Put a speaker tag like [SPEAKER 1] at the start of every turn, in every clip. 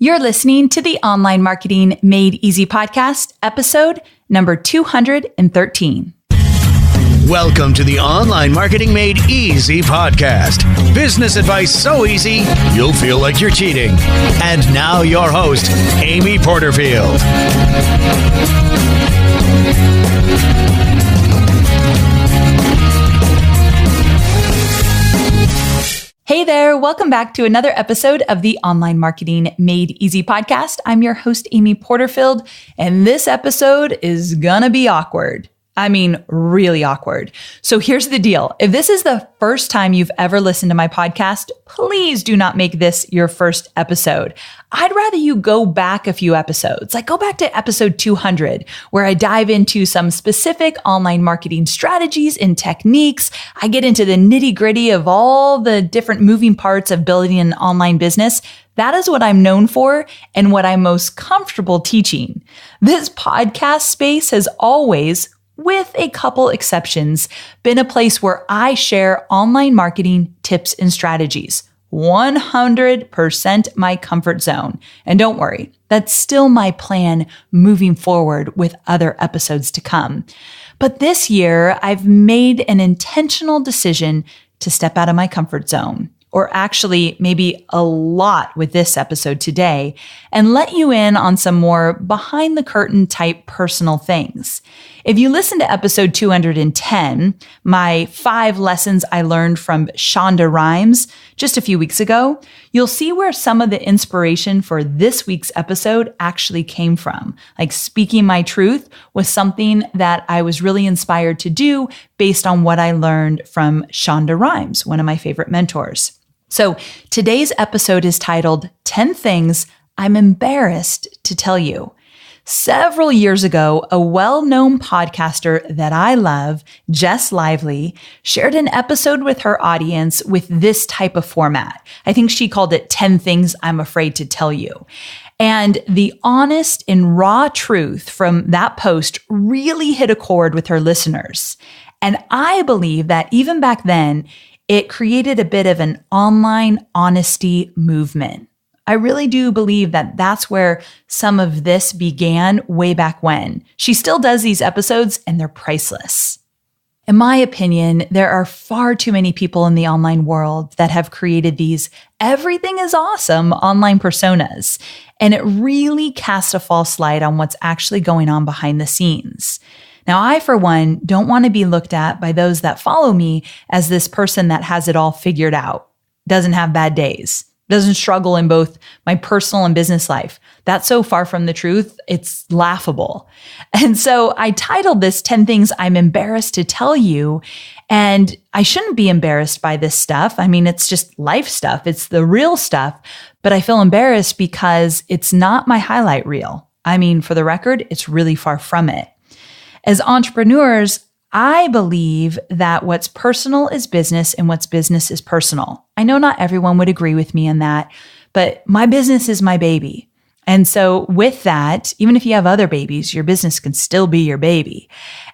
[SPEAKER 1] You're listening to the Online Marketing Made Easy podcast, episode number 213.
[SPEAKER 2] Welcome to the Online Marketing Made Easy podcast. Business advice so easy, you'll feel like you're cheating. And now your host, Amy Porterfield.
[SPEAKER 1] Hey there, welcome back to another episode of the Online Marketing Made Easy podcast. I'm your host, Amy Porterfield, and this episode is gonna be awkward. I mean, really awkward. So here's the deal. If this is the first time you've ever listened to my podcast, please do not make this your first episode. I'd rather you go back a few episodes, like go back to episode 200, where I dive into some specific online marketing strategies and techniques. I get into the nitty-gritty of all the different moving parts of building an online business. That is what I'm known for and what I'm most comfortable teaching. This podcast space has always, with a couple exceptions, been a place where I share online marketing tips and strategies. 100% my comfort zone. And don't worry, that's still my plan moving forward with other episodes to come. But this year, I've made an intentional decision to step out of my comfort zone, or actually maybe a lot with this episode today, and let you in on some more behind the curtain type personal things. If you listen to episode 210, my 5 lessons I learned from Shonda Rhimes just a few weeks ago, you'll see where some of the inspiration for this week's episode actually came from. Like speaking my truth was something that I was really inspired to do based on what I learned from Shonda Rhimes, one of my favorite mentors. So today's episode is titled 10 Things I'm Embarrassed to Tell You. Several years ago, a well-known podcaster that I love, Jess Lively, shared an episode with her audience with this type of format. I think she called it 10 Things I'm Afraid to Tell You. And the honest and raw truth from that post really hit a chord with her listeners. And I believe that even back then, it created a bit of an online honesty movement. I really do believe that that's where some of this began way back when. She still does these episodes and they're priceless. In my opinion, there are far too many people in the online world that have created these everything is awesome online personas, and it really casts a false light on what's actually going on behind the scenes. Now, I, for one, don't want to be looked at by those that follow me as this person that has it all figured out, doesn't have bad days, doesn't struggle in both my personal and business life. That's so far from the truth, it's laughable. And so I titled this 10 Things I'm Embarrassed to Tell You. And I shouldn't be embarrassed by this stuff. I mean, it's just life stuff. It's the real stuff. But I feel embarrassed because it's not my highlight reel. I mean, for the record, it's really far from it. As entrepreneurs, I believe that what's personal is business and what's business is personal. I know not everyone would agree with me on that, but my business is my baby. And so with that, even if you have other babies, your business can still be your baby.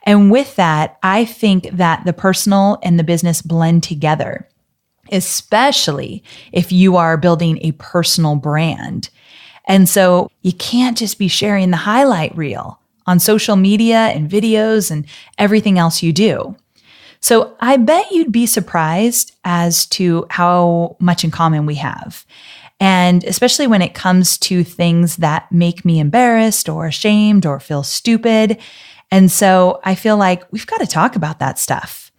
[SPEAKER 1] And with that, I think that the personal and the business blend together, especially if you are building a personal brand. And so you can't just be sharing the highlight reel on social media and videos and everything else you do. So I bet you'd be surprised as to how much in common we have. And especially when it comes to things that make me embarrassed or ashamed or feel stupid. And so I feel like we've got to talk about that stuff.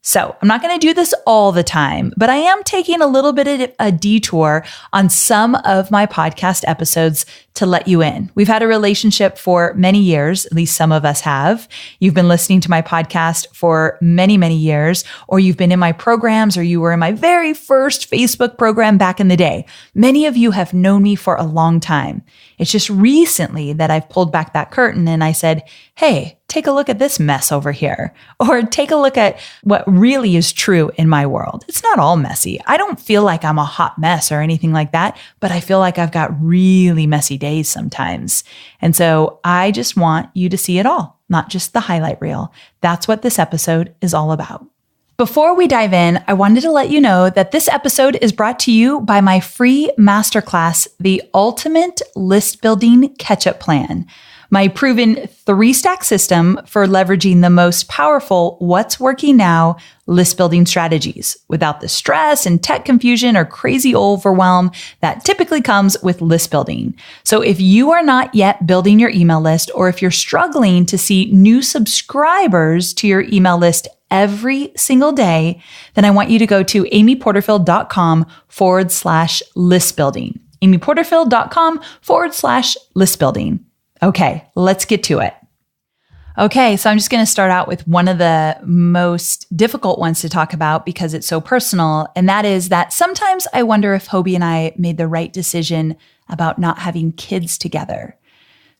[SPEAKER 1] So I'm not going to do this all the time, but I am taking a little bit of a detour on some of my podcast episodes to let you in. We've had a relationship for many years, at least some of us have. You've been listening to my podcast for many, many years, or you've been in my programs, or you were in my very first Facebook program back in the day. Many of you have known me for a long time. It's just recently that I've pulled back that curtain and I said, hey, take a look at this mess over here, or take a look at what really is true in my world. It's not all messy. I don't feel like I'm a hot mess or anything like that, but I feel like I've got really messy days sometimes. And so I just want you to see it all, not just the highlight reel. That's what this episode is all about. Before we dive in, I wanted to let you know that this episode is brought to you by my free masterclass, The Ultimate List Building Catch-Up Plan, my proven 3-stack system for leveraging the most powerful what's working now list building strategies without the stress and tech confusion or crazy overwhelm that typically comes with list building. So if you are not yet building your email list, or if you're struggling to see new subscribers to your email list every single day, then I want you to go to amyporterfield.com/list building. amyporterfield.com/list building. Okay, let's get to it. Okay, so I'm just going to start out with one of the most difficult ones to talk about because it's so personal. And that is that sometimes I wonder if Hobie and I made the right decision about not having kids together.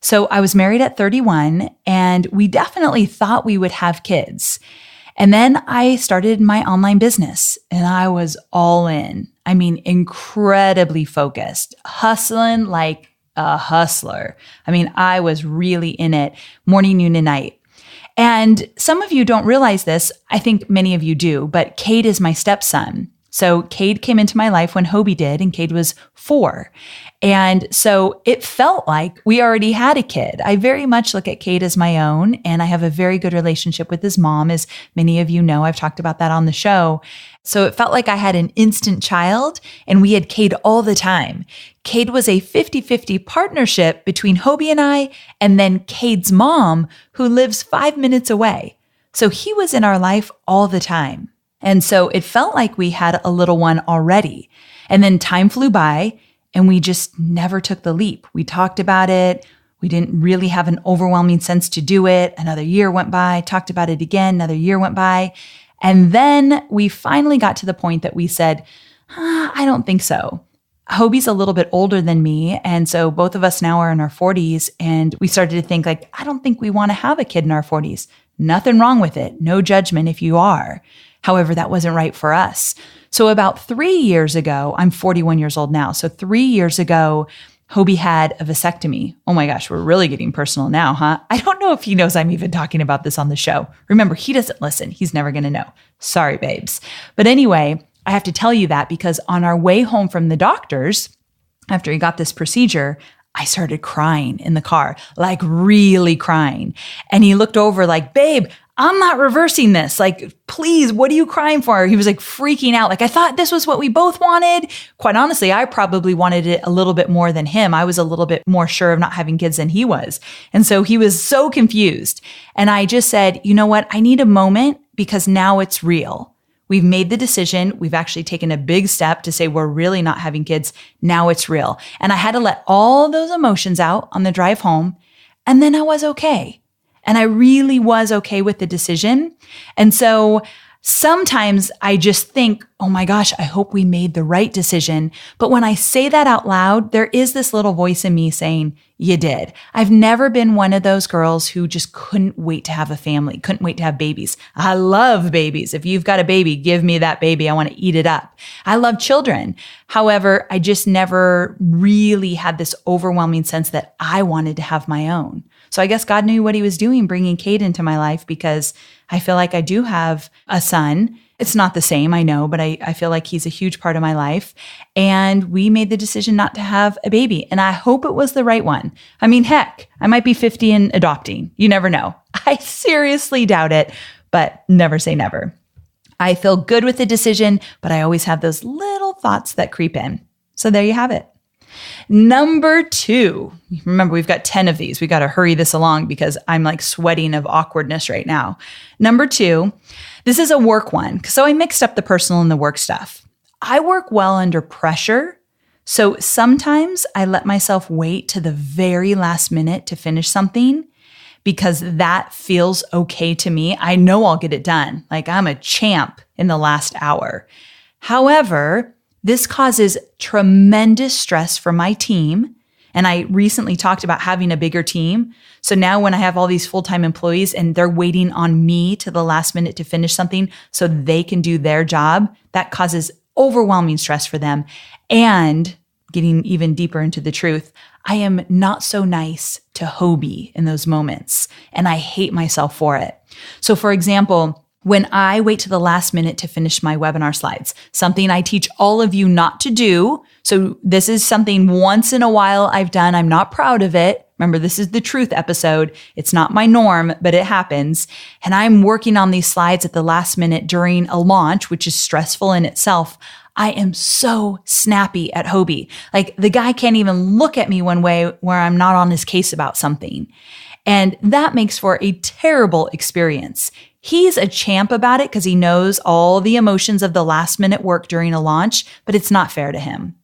[SPEAKER 1] So I was married at 31 and we definitely thought we would have kids. And then I started my online business and I was all in. I mean, incredibly focused, hustling like a hustler. I mean, I was really in it morning, noon, and night. And some of you don't realize this. I think many of you do, but Cade is my stepson. So Cade came into my life when Hobie did, and Cade was 4. And so it felt like we already had a kid. I very much look at Cade as my own, and I have a very good relationship with his mom, as many of you know. I've talked about that on the show. So it felt like I had an instant child, and we had Cade all the time. Cade was a 50-50 partnership between Hobie and I, and then Cade's mom, who lives 5 minutes away. So he was in our life all the time. And so it felt like we had a little one already. And then time flew by and we just never took the leap. We talked about it. We didn't really have an overwhelming sense to do it. Another year went by, talked about it again. Another year went by. And then we finally got to the point that we said, I don't think so. Hobie's a little bit older than me. And so both of us now are in our 40s. And we started to think like, I don't think we want to have a kid in our 40s. Nothing wrong with it. No judgment if you are. However, that wasn't right for us. So about 3 years ago, I'm 41 years old now. So 3 years ago, Hobie had a vasectomy. Oh my gosh, we're really getting personal now, huh? I don't know if he knows I'm even talking about this on the show. Remember, he doesn't listen. He's never going to know. Sorry, babes. But anyway, I have to tell you that because on our way home from the doctors, after he got this procedure, I started crying in the car, like really crying. And he looked over like, babe, I'm not reversing this. Like, please, what are you crying for? He was like freaking out. Like, I thought this was what we both wanted. Quite honestly, I probably wanted it a little bit more than him. I was a little bit more sure of not having kids than he was. And so he was so confused. And I just said, you know what? I need a moment because now it's real. We've made the decision. We've actually taken a big step to say we're really not having kids. Now it's real. And I had to let all those emotions out on the drive home. And then I was okay. And I really was okay with the decision. And so sometimes I just think, oh my gosh, I hope we made the right decision. But when I say that out loud, there is this little voice in me saying, you did. I've never been one of those girls who just couldn't wait to have a family, couldn't wait to have babies. I love babies. If you've got a baby, give me that baby. I want to eat it up. I love children. However, I just never really had this overwhelming sense that I wanted to have my own. So I guess God knew what he was doing bringing Cade into my life because I feel like I do have a son. It's not the same, I know, but I feel like he's a huge part of my life. And we made the decision not to have a baby. And I hope it was the right one. I mean, heck, I might be 50 and adopting. You never know. I seriously doubt it, but never say never. I feel good with the decision, but I always have those little thoughts that creep in. So there you have it. Number 2, remember we've got 10 of these. We got to hurry this along because I'm like sweating of awkwardness right now. Number 2, this is a work one. So I mixed up the personal and the work stuff. I work well under pressure. So sometimes I let myself wait to the very last minute to finish something because that feels okay to me. I know I'll get it done. Like I'm a champ in the last hour. However, this causes tremendous stress for my team. And I recently talked about having a bigger team. So now when I have all these full-time employees and they're waiting on me to the last minute to finish something so they can do their job, that causes overwhelming stress for them. And getting even deeper into the truth, I am not so nice to Hobie in those moments. And I hate myself for it. So for example, when I wait to the last minute to finish my webinar slides, something I teach all of you not to do. So this is something once in a while I've done. I'm not proud of it. Remember, this is the truth episode. It's not my norm, but it happens. And I'm working on these slides at the last minute during a launch, which is stressful in itself. I am so snappy at Hobie. Like the guy can't even look at me one way where I'm not on his case about something. And that makes for a terrible experience. He's a champ about it because he knows all the emotions of the last minute work during a launch, but it's not fair to him.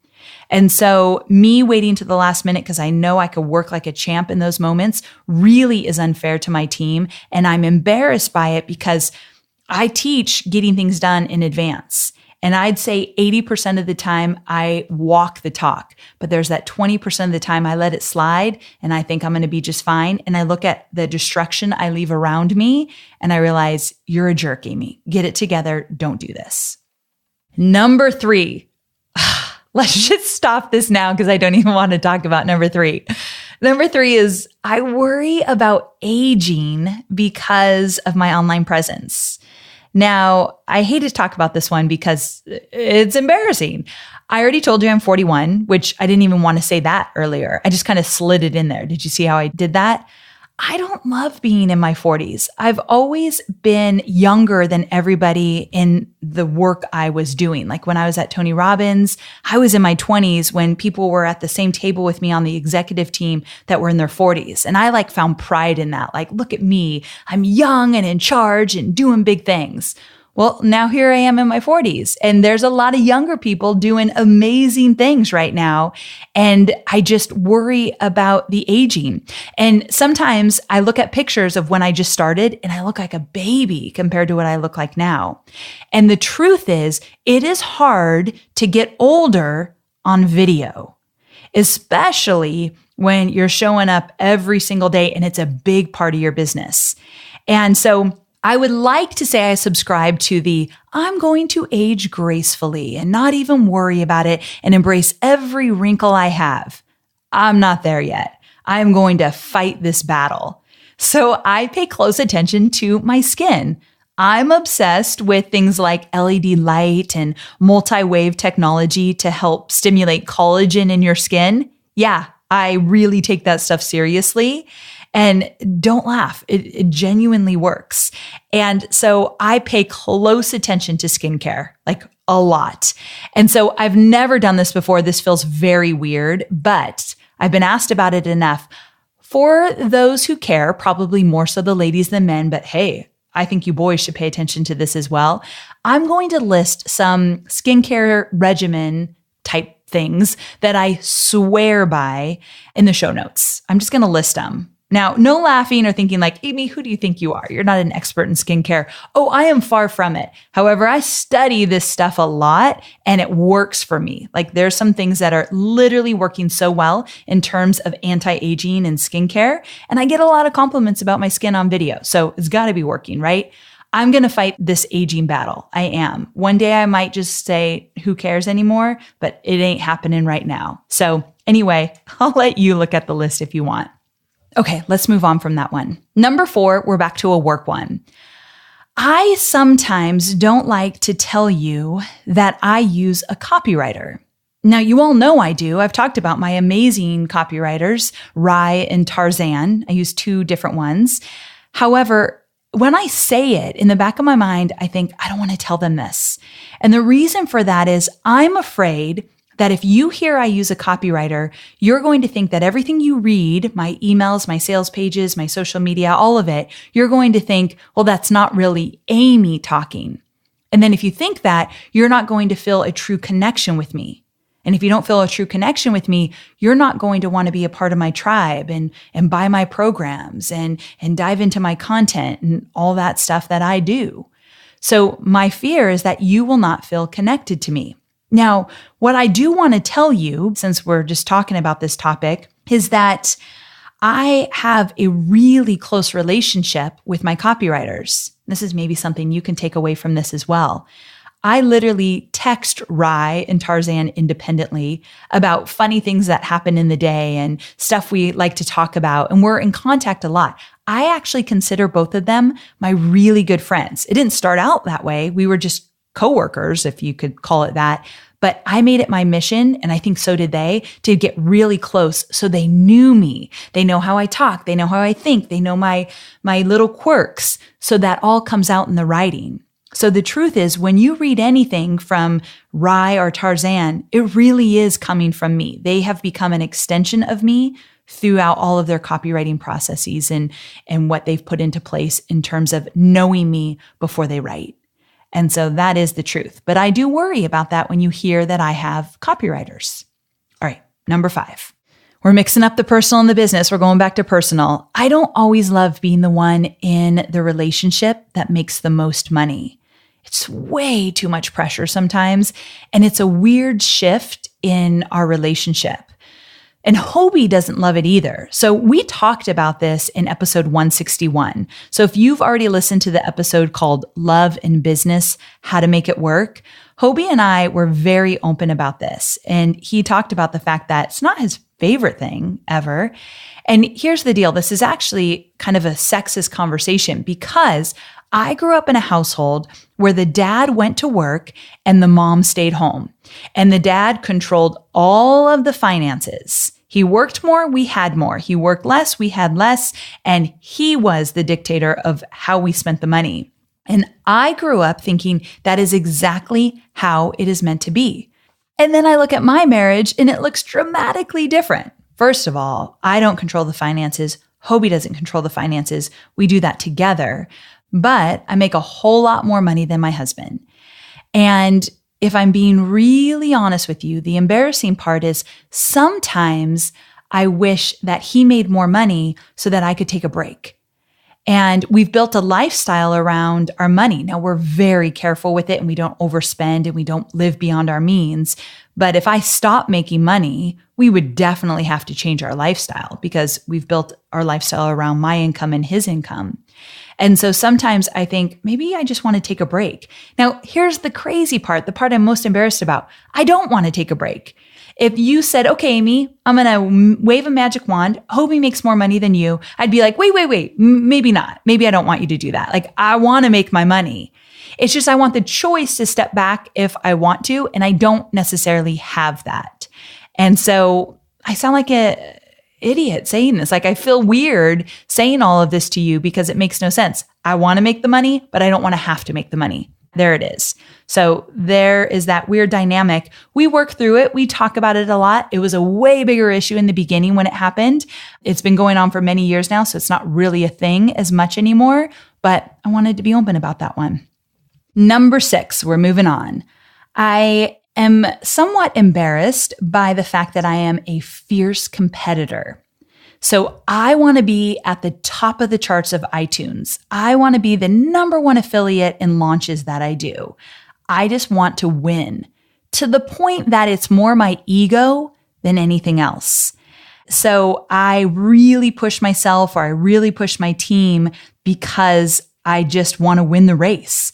[SPEAKER 1] And so me waiting to the last minute because I know I could work like a champ in those moments really is unfair to my team. And I'm embarrassed by it because I teach getting things done in advance. And I'd say 80% of the time I walk the talk, but there's that 20% of the time I let it slide and I think I'm going to be just fine. And I look at the destruction I leave around me and I realize you're a jerk, Amy. Get it together. Don't do this. Number 3. Let's just stop this now because I don't even want to talk about number 3. Number 3 is I worry about aging because of my online presence. Now, I hate to talk about this one because it's embarrassing. I already told you I'm 41, which I didn't even want to say that earlier. I just kind of slid it in there. Did you see how I did that? I don't love being in my 40s. I've always been younger than everybody in the work I was doing. Like when I was at Tony Robbins, I was in my 20s when people were at the same table with me on the executive team that were in their 40s. And I found pride in that. Like, look at me. I'm young and in charge and doing big things. Well, now here I am in my 40s and there's a lot of younger people doing amazing things right now. And I just worry about the aging. And sometimes I look at pictures of when I just started and I look like a baby compared to what I look like now. And the truth is, it is hard to get older on video, especially when you're showing up every single day and it's a big part of your business. And so I would like to say I subscribe to the I'm going to age gracefully and not even worry about it and embrace every wrinkle I have. I'm not there yet. I'm going to fight this battle. So I pay close attention to my skin. I'm obsessed with things like LED light and multi-wave technology to help stimulate collagen in your skin. Yeah, I really take that stuff seriously. And don't laugh. It genuinely works. And so I pay close attention to skincare, like a lot. And so I've never done this before. This feels very weird, but I've been asked about it enough. For those who care, probably more so the ladies than men, but hey, I think you boys should pay attention to this as well. I'm going to list some skincare regimen type things that I swear by in the show notes. I'm just going to list them. Now, no laughing or thinking like, Amy, who do you think you are? You're not an expert in skincare. Oh, I am far from it. However, I study this stuff a lot and it works for me. Like there's some things that are literally working so well in terms of anti-aging and skincare. And I get a lot of compliments about my skin on video. So it's got to be working, right? I'm going to fight this aging battle. I am. One day I might just say, who cares anymore? But it ain't happening right now. So anyway, I'll let you look at the list if you want. Okay, let's move on from that one. Number 4, we're back to a work one. I sometimes don't like to tell you that I use a copywriter. Now, you all know I do. I've talked about my amazing copywriters, Rye and Tarzan. I use 2 different ones. However, when I say it in the back of my mind, I think, I don't want to tell them this. And the reason for that is I'm afraid that if you hear I use a copywriter, you're going to think that everything you read, my emails, my sales pages, my social media, all of it, you're going to think, well, that's not really Amy talking. And then if you think that, you're not going to feel a true connection with me. And if you don't feel a true connection with me, you're not going to want to be a part of my tribe and buy my programs and dive into my content and all that stuff that I do. So my fear is that you will not feel connected to me. Now, what I do want to tell you, since we're just talking about this topic, is that I have a really close relationship with my copywriters. This is maybe something you can take away from this as well. I literally text Rye and Tarzan independently about funny things that happen in the day and stuff we like to talk about, and we're in contact a lot. I actually consider both of them my really good friends. It didn't start out that way. We were just coworkers, if you could call it that. But I made it my mission, and I think so did they, to get really close so they knew me. They know how I talk. They know how I think. They know my little quirks. So that all comes out in the writing. So the truth is, when you read anything from Rai or Tarzan, it really is coming from me. They have become an extension of me throughout all of their copywriting processes and what they've put into place in terms of knowing me before they write. And so that is the truth. But I do worry about that when you hear that I have copywriters. All right, number 5. We're mixing up the personal and the business. We're going back to personal. I don't always love being the one in the relationship that makes the most money. It's way too much pressure sometimes, and it's a weird shift in our relationship. And Hobie doesn't love it either. So we talked about this in episode 161. So if you've already listened to the episode called Love in Business, How to Make It Work, Hobie and I were very open about this. And he talked about the fact that it's not his favorite thing ever. And here's the deal. This is actually kind of a sexist conversation because I grew up in a household where the dad went to work and the mom stayed home. And the dad controlled all of the finances. He worked more, we had more. He worked less, we had less. And he was the dictator of how we spent the money. And I grew up thinking that is exactly how it is meant to be. And then I look at my marriage and it looks dramatically different. First of all, I don't control the finances. Hobie doesn't control the finances. We do that together. But I make a whole lot more money than my husband. And if I'm being really honest with you, the embarrassing part is sometimes I wish that he made more money so that I could take a break. And we've built a lifestyle around our money. Now we're very careful with it and we don't overspend and we don't live beyond our means. But if I stop making money, we would definitely have to change our lifestyle because we've built our lifestyle around my income and his income. And so sometimes I think maybe I just want to take a break. Now, here's the crazy part, the part I'm most embarrassed about. I don't want to take a break. If you said, okay, Amy, I'm going to wave a magic wand, Hobie makes more money than you, I'd be like, wait, maybe not. Maybe I don't want you to do that. Like, I want to make my money. It's just I want the choice to step back if I want to, and I don't necessarily have that. And so I sound like a idiot saying this. Like, I feel weird saying all of this to you because it makes no sense. I want to make the money, but I don't want to have to make the money. There it is. So there is that weird dynamic. We work through it. We talk about it a lot. It was a way bigger issue in the beginning when it happened. It's been going on for many years now, so it's not really a thing as much anymore, but I wanted to be open about that one. Number 6, we're moving on. I am somewhat embarrassed by the fact that I am a fierce competitor. So I want to be at the top of the charts of iTunes. I want to be the number 1 affiliate in launches that I do. I just want to win to the point that it's more my ego than anything else. So I really push myself or I really push my team because I just want to win the race.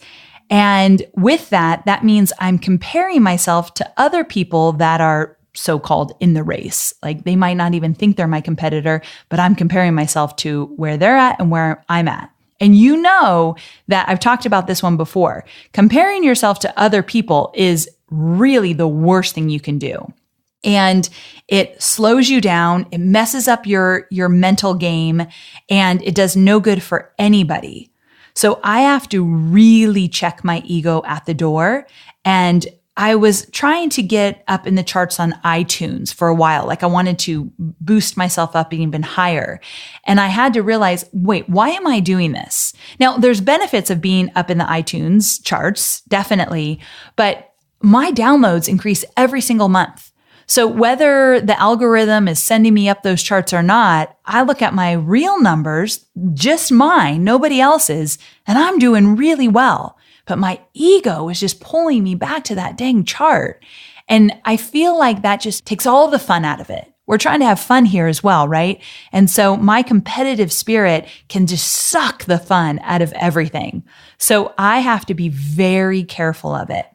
[SPEAKER 1] And with that, that means I'm comparing myself to other people that are so-called in the race. Like, they might not even think they're my competitor, but I'm comparing myself to where they're at and where I'm at. And you know that I've talked about this one before. Comparing yourself to other people is really the worst thing you can do. And it slows you down, it messes up your mental game, and it does no good for anybody. So I have to really check my ego at the door. And I was trying to get up in the charts on iTunes for a while. Like, I wanted to boost myself up even higher. And I had to realize, wait, why am I doing this? Now, there's benefits of being up in the iTunes charts, definitely, but my downloads increase every single month. So whether the algorithm is sending me up those charts or not, I look at my real numbers, just mine, nobody else's, and I'm doing really well. But my ego is just pulling me back to that dang chart. And I feel like that just takes all the fun out of it. We're trying to have fun here as well, right? And so my competitive spirit can just suck the fun out of everything. So I have to be very careful of it.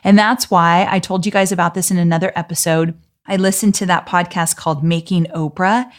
[SPEAKER 1] And that's why I told you guys about this in another episode. I listened to that podcast called Making Oprah,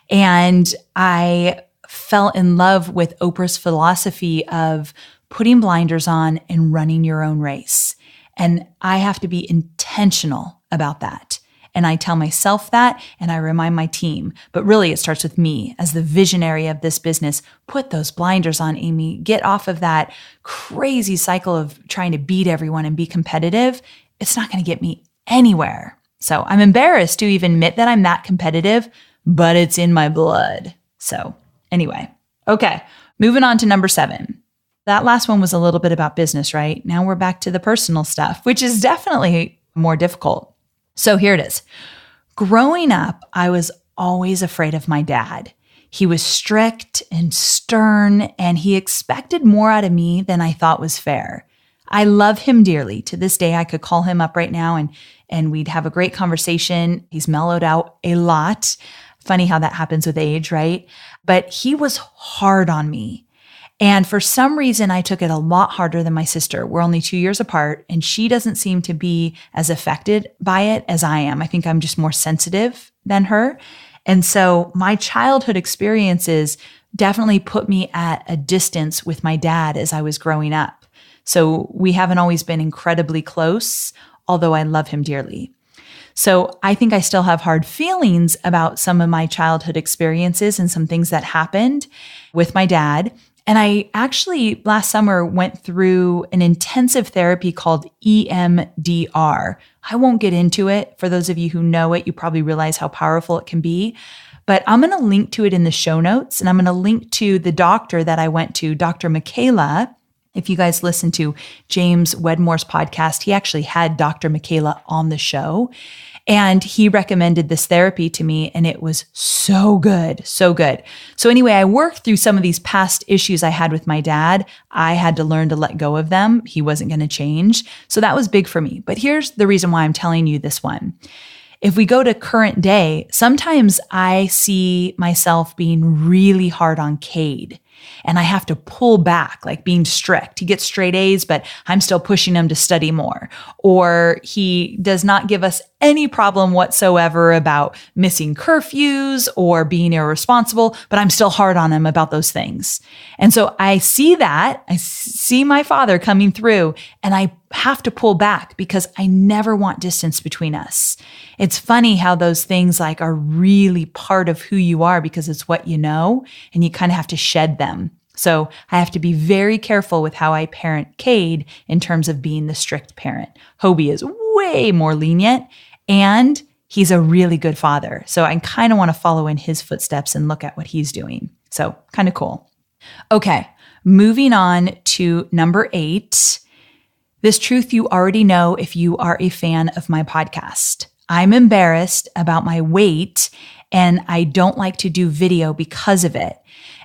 [SPEAKER 1] and I fell in love with Oprah's philosophy of putting blinders on and running your own race. And I have to be intentional about that. And I tell myself that, and I remind my team. But really, it starts with me as the visionary of this business. Put those blinders on, Amy. Get off of that crazy cycle of trying to beat everyone and be competitive. It's not going to get me anywhere. So I'm embarrassed to even admit that I'm that competitive, but it's in my blood. So anyway, okay, moving on to number 7. That last one was a little bit about business, right? Now we're back to the personal stuff, which is definitely more difficult. So here it is. Growing up, I was always afraid of my dad. He was strict and stern, and he expected more out of me than I thought was fair. I love him dearly. To this day, I could call him up right now and we'd have a great conversation. He's mellowed out a lot. Funny how that happens with age, right? But he was hard on me. And for some reason, I took it a lot harder than my sister. We're only 2 years apart, and she doesn't seem to be as affected by it as I am. I think I'm just more sensitive than her. And so my childhood experiences definitely put me at a distance with my dad as I was growing up. So we haven't always been incredibly close, although I love him dearly. So I think I still have hard feelings about some of my childhood experiences and some things that happened with my dad. And I actually last summer went through an intensive therapy called EMDR. I won't get into it. For those of you who know it, you probably realize how powerful it can be. But I'm going to link to it in the show notes. And I'm going to link to the doctor that I went to, Dr. Michaela. If you guys listen to James Wedmore's podcast, he actually had Dr. Michaela on the show. And he recommended this therapy to me, and it was so good, so good. So anyway, I worked through some of these past issues I had with my dad. I had to learn to let go of them. He wasn't going to change. So that was big for me. But here's the reason why I'm telling you this one. If we go to current day, sometimes I see myself being really hard on Cade. And I have to pull back, like being strict. He gets straight A's, but I'm still pushing him to study more. Or he does not give us any problem whatsoever about missing curfews or being irresponsible, but I'm still hard on him about those things. And so I see that. I see my father coming through, and I have to pull back because I never want distance between us. It's funny how those things like are really part of who you are because it's what you know, and you kind of have to shed them. So I have to be very careful with how I parent Cade in terms of being the strict parent. Hobie is way more lenient, and he's a really good father. So I kind of want to follow in his footsteps and look at what he's doing. So kind of cool. Okay, moving on to number 8. This truth you already know if you are a fan of my podcast. I'm embarrassed about my weight, and I don't like to do video because of it.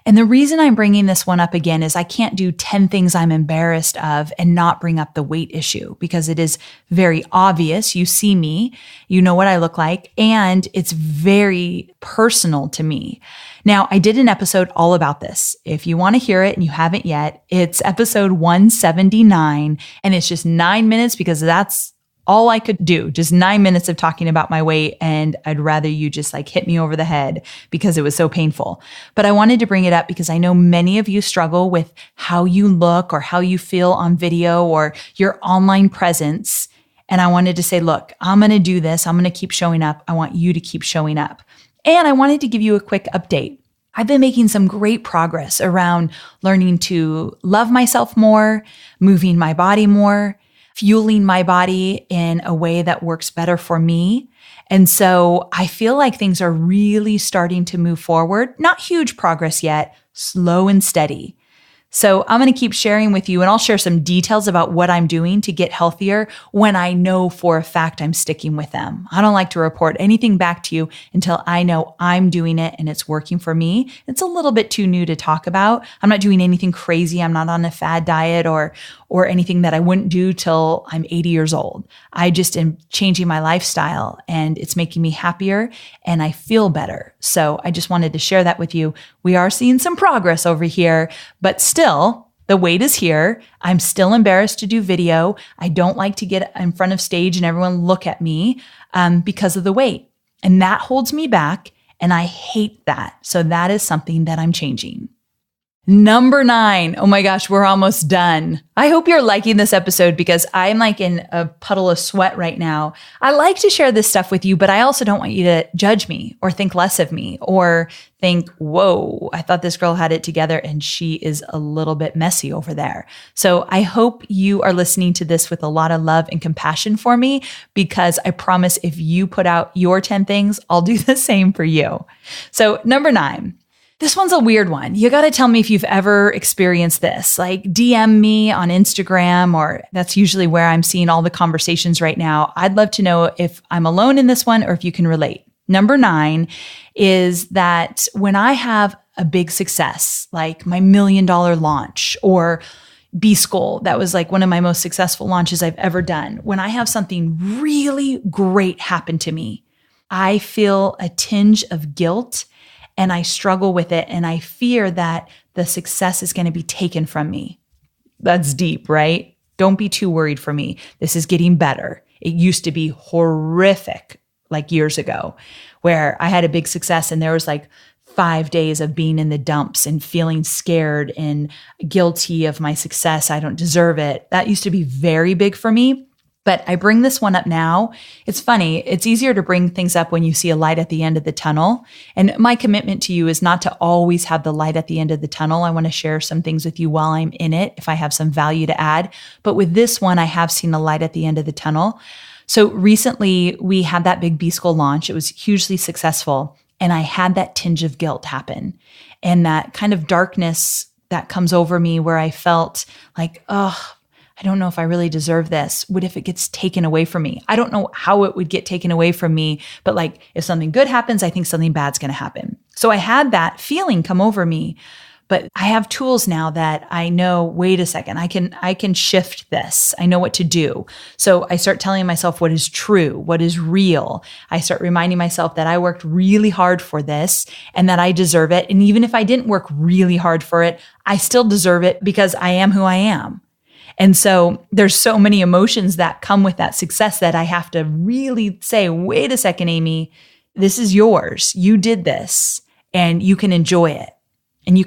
[SPEAKER 1] And the reason I'm bringing this one up again is I can't do 10 things I'm embarrassed of and not bring up the weight issue because it is very obvious. You see me, you know what I look like, and it's very personal to me. Now, I did an episode all about this. If you want to hear it and you haven't yet, it's episode 179, and it's just 9 minutes because that's all I could do, just 9 minutes of talking about my weight. And I'd rather you just like hit me over the head because it was so painful. But I wanted to bring it up because I know many of you struggle with how you look or how you feel on video or your online presence. And I wanted to say, look, I'm going to do this. I'm going to keep showing up. I want you to keep showing up. And I wanted to give you a quick update. I've been making some great progress around learning to love myself more, moving my body more, fueling my body in a way that works better for me. And so I feel like things are really starting to move forward. Not huge progress yet, slow and steady. So I'm going to keep sharing with you, and I'll share some details about what I'm doing to get healthier when I know for a fact I'm sticking with them. I don't like to report anything back to you until I know I'm doing it and it's working for me. It's a little bit too new to talk about. I'm not doing anything crazy. I'm not on a fad diet or anything that I wouldn't do till I'm 80 years old. I just am changing my lifestyle, and it's making me happier and I feel better. So I just wanted to share that with you. We are seeing some progress over here, but still, the weight is here. I'm still embarrassed to do video. I don't like to get in front of stage and everyone look at me because of the weight. And that holds me back. And I hate that. So that is something that I'm changing. Number 9. Oh my gosh, we're almost done. I hope you're liking this episode because I'm like in a puddle of sweat right now. I like to share this stuff with you, but I also don't want you to judge me or think less of me or think, whoa, I thought this girl had it together and she is a little bit messy over there. So I hope you are listening to this with a lot of love and compassion for me, because I promise if you put out your 10 things, I'll do the same for you. So number 9. This one's a weird one. You got to tell me if you've ever experienced this. Like DM me on Instagram, or that's usually where I'm seeing all the conversations right now. I'd love to know if I'm alone in this one or if you can relate. Number 9 is that when I have a big success, like my $1 million launch or B-School, that was like one of my most successful launches I've ever done. When I have something really great happen to me, I feel a tinge of guilt. And I struggle with it, and I fear that the success is going to be taken from me. That's deep, right? Don't be too worried for me. This is getting better. It used to be horrific like years ago, where I had a big success and there was like 5 days of being in the dumps and feeling scared and guilty of my success. I don't deserve it. That used to be very big for me. But I bring this one up now. It's funny. It's easier to bring things up when you see a light at the end of the tunnel. And my commitment to you is not to always have the light at the end of the tunnel. I want to share some things with you while I'm in it, if I have some value to add. But with this one, I have seen a light at the end of the tunnel. So recently we had that big B-School launch. It was hugely successful. And I had that tinge of guilt happen and that kind of darkness that comes over me where I felt like, oh, I don't know if I really deserve this. What if it gets taken away from me? I don't know how it would get taken away from me, but like if something good happens, I think something bad's going to happen. So I had that feeling come over me, but I have tools now that I know, wait a second, I can shift this. I know what to do. So I start telling myself what is true, what is real. I start reminding myself that I worked really hard for this and that I deserve it. And even if I didn't work really hard for it, I still deserve it because I am who I am. And so there's so many emotions that come with that success that I have to really say, wait a second, Amy, this is yours. You did this and you can enjoy it and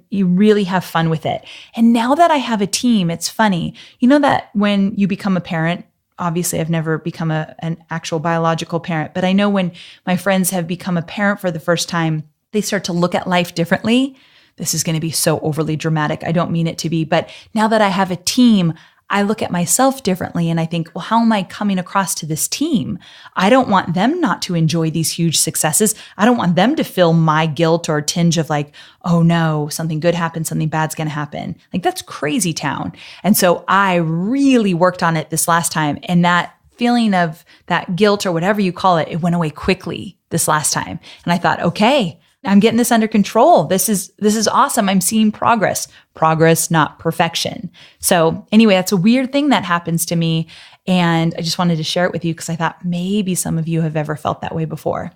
[SPEAKER 1] you really have fun with it. And now that I have a team, it's funny. You know that when you become a parent, obviously I've never become an actual biological parent, but I know when my friends have become a parent for the first time, they start to look at life differently. This is going to be so overly dramatic. I don't mean it to be, but now that I have a team, I look at myself differently and I think, well, how am I coming across to this team? I don't want them not to enjoy these huge successes. I don't want them to feel my guilt or tinge of like, oh no, something good happened, something bad's going to happen. Like that's crazy town. And so I really worked on it this last time. And that feeling of that guilt or whatever you call it, it went away quickly this last time. And I thought, okay, I'm getting this under control. This is awesome. I'm seeing progress, not perfection. So anyway, that's a weird thing that happens to me. And I just wanted to share it with you because I thought maybe some of you have ever felt that way before.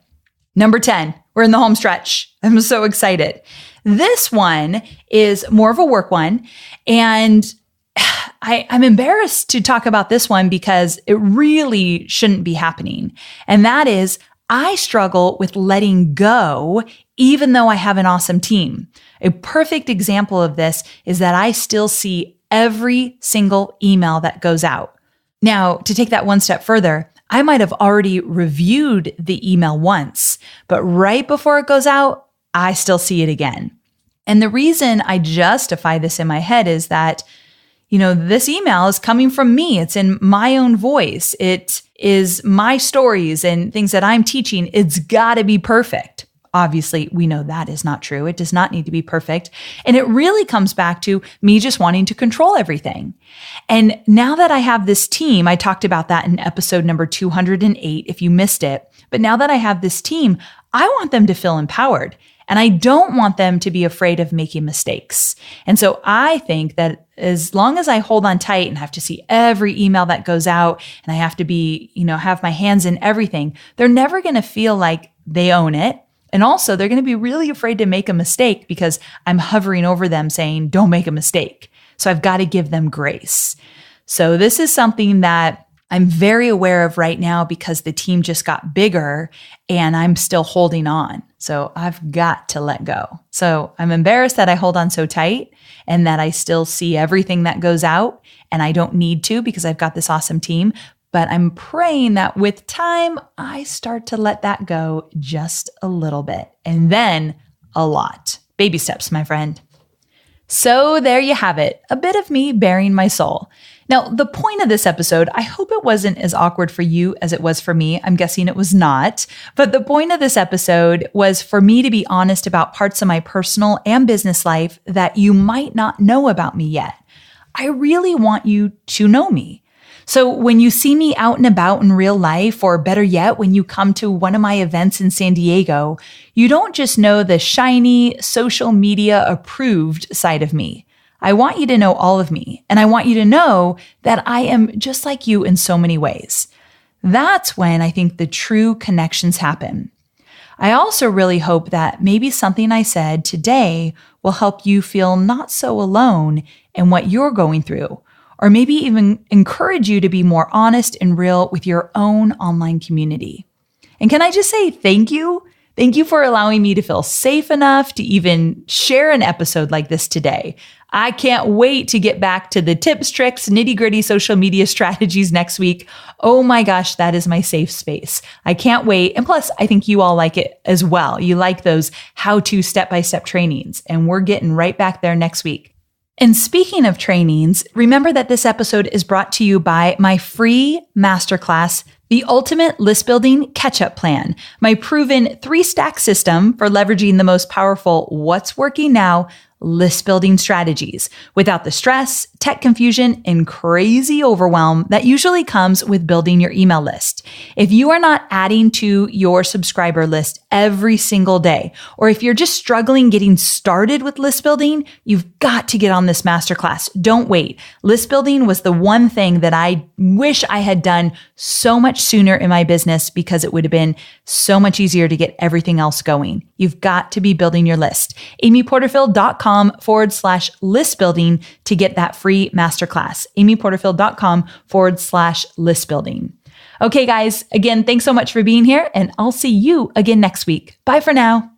[SPEAKER 1] Number 10, we're in the home stretch. I'm so excited. This one is more of a work one. And I'm embarrassed to talk about this one because it really shouldn't be happening. And that is, I struggle with letting go even though I have an awesome team. A perfect example of this is that I still see every single email that goes out. Now, to take that one step further, I might have already reviewed the email once, but right before it goes out, I still see it again. And the reason I justify this in my head is that, this email is coming from me. It's in my own voice. It is my stories and things that I'm teaching. It's got to be perfect. Obviously, we know that is not true. It does not need to be perfect. And it really comes back to me just wanting to control everything. And now that I have this team, I talked about that in episode number 208, if you missed it. But now that I have this team, I want them to feel empowered. And I don't want them to be afraid of making mistakes. And so I think that as long as I hold on tight and have to see every email that goes out and I have to be, have my hands in everything, they're never going to feel like they own it. And also they're going to be really afraid to make a mistake because I'm hovering over them saying, don't make a mistake. So I've got to give them grace. So this is something that I'm very aware of right now because the team just got bigger and I'm still holding on. So I've got to let go. So I'm embarrassed that I hold on so tight and that I still see everything that goes out and I don't need to because I've got this awesome team. But I'm praying that with time, I start to let that go just a little bit and then a lot. Baby steps, my friend. So there you have it, a bit of me bearing my soul. Now, the point of this episode, I hope it wasn't as awkward for you as it was for me. I'm guessing it was not. But the point of this episode was for me to be honest about parts of my personal and business life that you might not know about me yet. I really want you to know me. So when you see me out and about in real life, or better yet, when you come to one of my events in San Diego, you don't just know the shiny, social media approved side of me. I want you to know all of me, and I want you to know that I am just like you in so many ways. That's when I think the true connections happen. I also really hope that maybe something I said today will help you feel not so alone in what you're going through, or maybe even encourage you to be more honest and real with your own online community. And can I just say thank you? Thank you for allowing me to feel safe enough to even share an episode like this today. I can't wait to get back to the tips, tricks, nitty-gritty social media strategies next week. Oh my gosh, that is my safe space. I can't wait. And plus, I think you all like it as well. You like those how-to step-by-step trainings, and we're getting right back there next week. And speaking of trainings, remember that this episode is brought to you by my free masterclass, The Ultimate List Building Catch-Up Plan, my proven 3-stack system for leveraging the most powerful what's working now list building strategies without the stress, tech confusion, and crazy overwhelm that usually comes with building your email list. If you are not adding to your subscriber list every single day, or if you're just struggling getting started with list building, you've got to get on this masterclass. Don't wait. List building was the one thing that I wish I had done so much sooner in my business because it would have been so much easier to get everything else going. You've got to be building your list. amyporterfield.com/list building to get that free masterclass. amyporterfield.com/list building. Okay, guys, again, thanks so much for being here, and I'll see you again next week. Bye for now.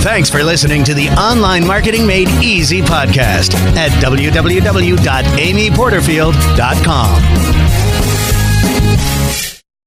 [SPEAKER 2] Thanks for listening to the Online Marketing Made Easy podcast at www.amyporterfield.com.